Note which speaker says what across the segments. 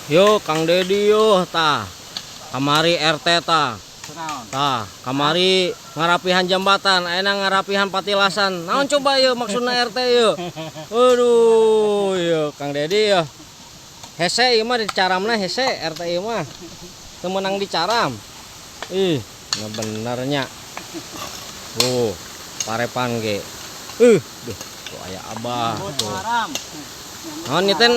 Speaker 1: Yo Kang Dedi yo tah. Kamari RT tah. Tah, kamari ngarapihan jambatan, ayeuna ngarapihan patilasan. Naon coba yo maksudna RT yo. Aduh, yo Kang Dedi yo. Hese ieu mah dicaramna hese RT ieu mah. Teu meunang dicaram. Ih, benernya. Oh, parepan ge. Duh, tuh aya Abah tuh. Naon ieu teh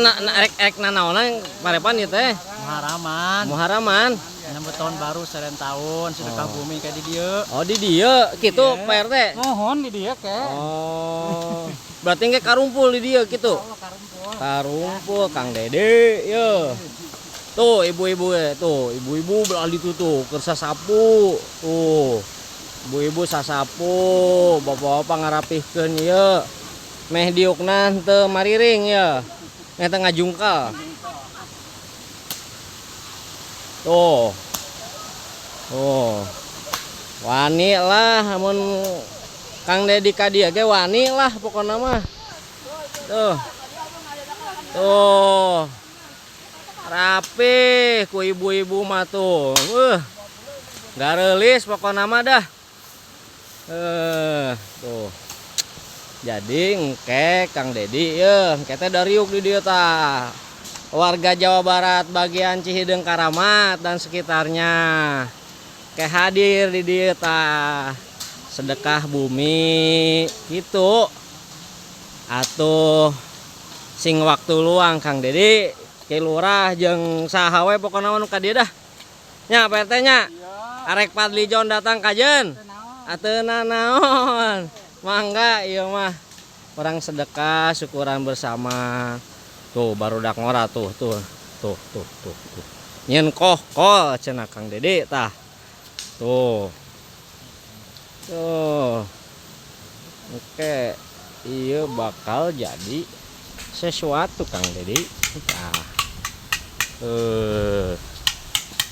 Speaker 1: rek nanaonan parepan ieu teh?
Speaker 2: Muharaman.
Speaker 1: Muharaman.
Speaker 2: Nyambut tahun baru seren tahun sedekah bumi kayak di dieu.
Speaker 1: Oh, di dieu kitu Pak RT.
Speaker 2: Mohon di dieu ke.
Speaker 1: Oh. Berarti ge karumpul di dieu kitu. Karumpul Kang Dede ye. Tuh ibu-ibu tuh, ibu-ibu belah ditu tuh keur sasapu. Tuh. Ibu-ibu sasapu, bapak-bapak ngarapihkeun ieu. Meh diukna teu mariring ya. Meh teu ngajungkal. Tuh. Oh. Wani lah amun Kang Dedi ka dieu ge wani lah pokona mah. Tuh. Tuh. Rapi ku ibu-ibu mah tuh. Gareulis pokona mah dah. Tuh. Jadi engke Kang Dedi ye, engke teh dariuk di dieu tah. Warga Jawa Barat bagian Cihideung Karamat dan sekitarnya ke hadir di dieu tah. Sedekah bumi gitu. Atuh sing waktu luang Kang Dedi Ki Lurah jeung saha we pokona nu ka dieu dah. Nya Pak RT nya. Arek Padli John datang kajen. Atuh nanaon. Mangga ieu mah. Orang sedekah syukuran bersama. Tuh barudak ngora tuh. Nyen kohkol cenah Kang Dedi tah. Tuh. Oke. Ieu bakal jadi sesuatu Kang Dedi. Nah.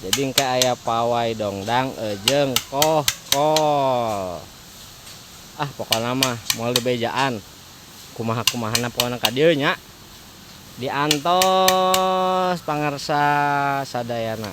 Speaker 1: Jadi engke aya pawai dongdang jeung kohkol. Ah pokoknya mah moal dibejaan. Kumaha-kumahana pokona ka dieu nya. Diantos pangarsa sadayana.